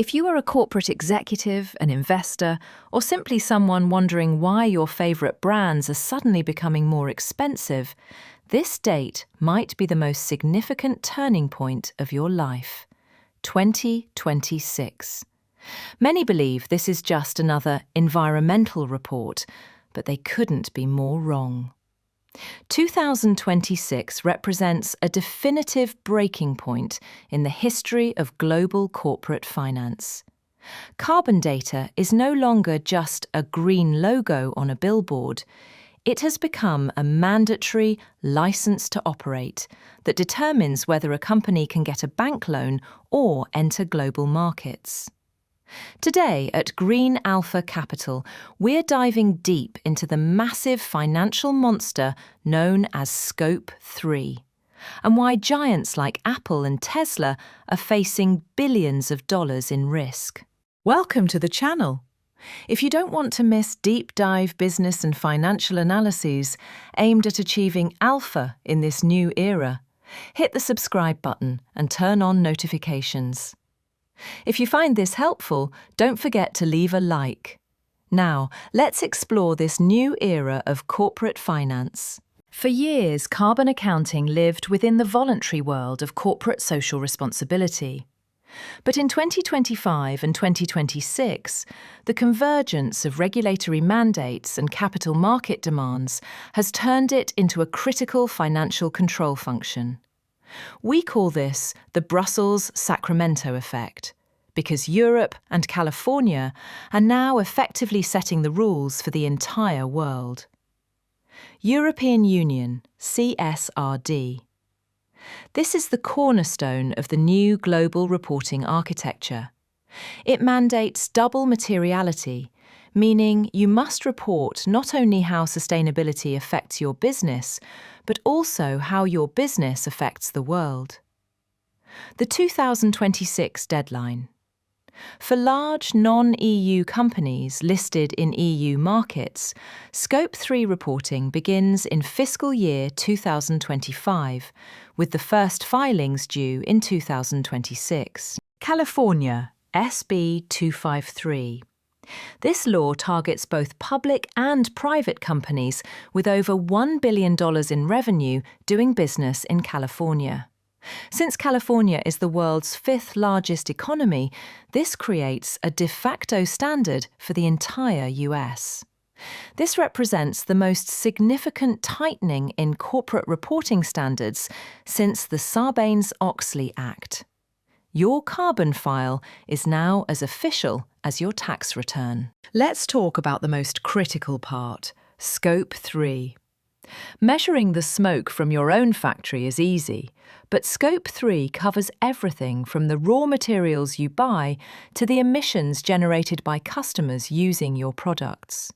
If you are a corporate executive, an investor, or simply someone wondering why your favourite brands are suddenly becoming more expensive, this date might be the most significant turning point of your life. 2026. Many believe this is just another environmental report, but they couldn't be more wrong. 2026 represents a definitive breaking point in the history of global corporate finance. Carbon data is no longer just a green logo on a billboard. It has become a mandatory license to operate that determines whether a company can get a bank loan or enter global markets. Today at Green Alpha Capital, we're diving deep into the massive financial monster known as Scope 3, and why giants like Apple and Tesla are facing billions of dollars in risk. Welcome to the channel. If you don't want to miss deep dive business and financial analyses aimed at achieving alpha in this new era, hit the subscribe button and turn on notifications. If you find this helpful, don't forget to leave a like. Now, let's explore this new era of corporate finance. For years, carbon accounting lived within the voluntary world of corporate social responsibility. But in 2025 and 2026, the convergence of regulatory mandates and capital market demands has turned it into a critical financial control function. We call this the Brussels-Sacramento Effect, because Europe and California are now effectively setting the rules for the entire world. European Union, CSRD. This is the cornerstone of the new global reporting architecture. It mandates double materiality, meaning you must report not only how sustainability affects your business, but also how your business affects the world. The 2026 deadline. For large non-EU companies listed in EU markets, Scope 3 reporting begins in fiscal year 2025, with the first filings due in 2026. California, SB 253. This law targets both public and private companies with over $1 billion in revenue doing business in California. Since California is the world's fifth largest economy, this creates a de facto standard for the entire US. This represents the most significant tightening in corporate reporting standards since the Sarbanes-Oxley Act. Your carbon file is now as official as your tax return. Let's talk about the most critical part, Scope 3. Measuring the smoke from your own factory is easy, but Scope 3 covers everything from the raw materials you buy to the emissions generated by customers using your products.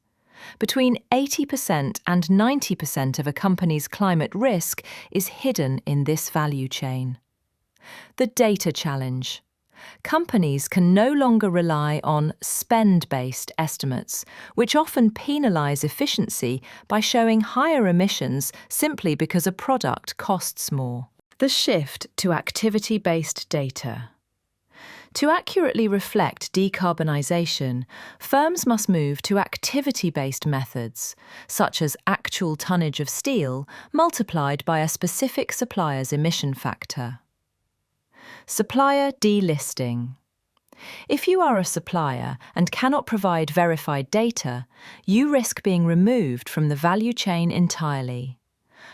Between 80% and 90% of a company's climate risk is hidden in this value chain. The data challenge. Companies can no longer rely on spend-based estimates, which often penalize efficiency by showing higher emissions simply because a product costs more. The shift to activity-based data. To accurately reflect decarbonization, firms must move to activity-based methods, such as actual tonnage of steel multiplied by a specific supplier's emission factor. Supplier delisting. If you are a supplier and cannot provide verified data, you risk being removed from the value chain entirely.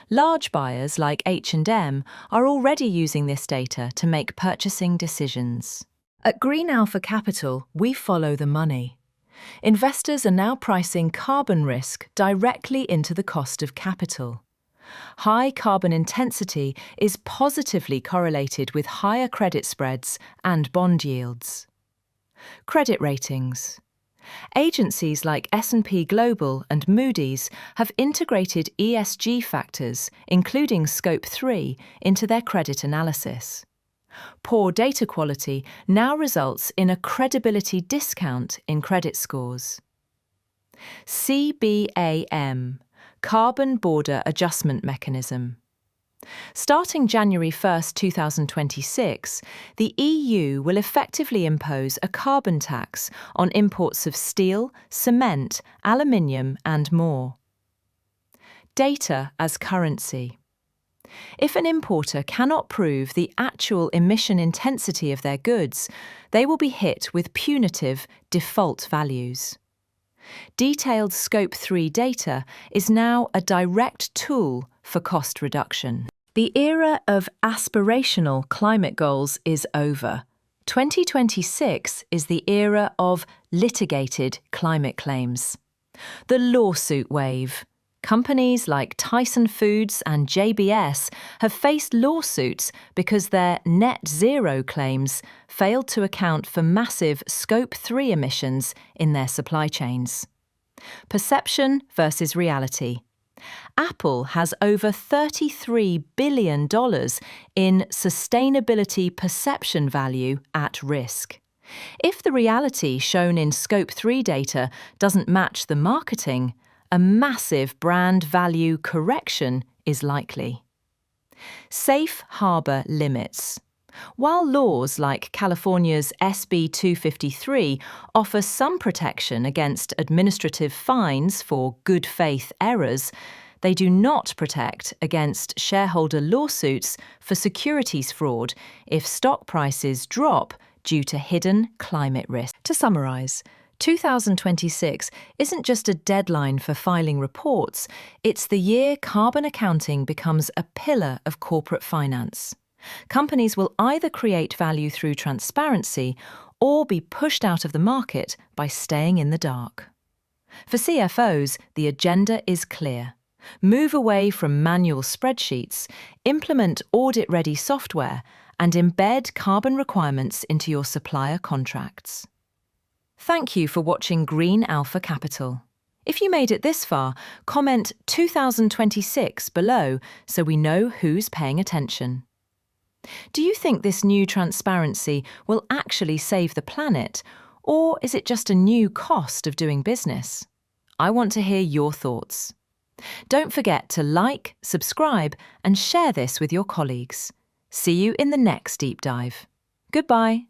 Large buyers like H&M are already using this data to make purchasing decisions. At Green Alpha Capital, we follow the money. Investors are now pricing carbon risk directly into the cost of capital. High carbon intensity is positively correlated with higher credit spreads and bond yields. Credit ratings. Agencies like S&P Global and Moody's have integrated ESG factors, including Scope 3, into their credit analysis. Poor data quality now results in a credibility discount in credit scores. CBAM, Carbon Border Adjustment Mechanism. Starting January 1st, 2026, the EU will effectively impose a carbon tax on imports of steel, cement, aluminium, and more. Data as currency. If an importer cannot prove the actual emission intensity of their goods, they will be hit with punitive default values. Detailed Scope 3 data is now a direct tool for cost reduction. The era of aspirational climate goals is over. 2026 is the era of litigated climate claims. The lawsuit wave. Companies like Tyson Foods and JBS have faced lawsuits because their net zero claims failed to account for massive Scope 3 emissions in their supply chains. Perception versus reality. Apple has over $33 billion in sustainability perception value at risk. If the reality shown in Scope 3 data doesn't match the marketing, a massive brand value correction is likely. Safe harbor limits. While laws like California's SB 253 offer some protection against administrative fines for good faith errors, they do not protect against shareholder lawsuits for securities fraud if stock prices drop due to hidden climate risk. To summarize, 2026 isn't just a deadline for filing reports, it's the year carbon accounting becomes a pillar of corporate finance. Companies will either create value through transparency or be pushed out of the market by staying in the dark. For CFOs, the agenda is clear. Move away from manual spreadsheets, implement audit-ready software, and embed carbon requirements into your supplier contracts. Thank you for watching Green Alpha Capital. If you made it this far, comment 2026 below so we know who's paying attention. Do you think this new transparency will actually save the planet, or is it just a new cost of doing business? I want to hear your thoughts. Don't forget to like, subscribe, and share this with your colleagues. See you in the next deep dive. Goodbye.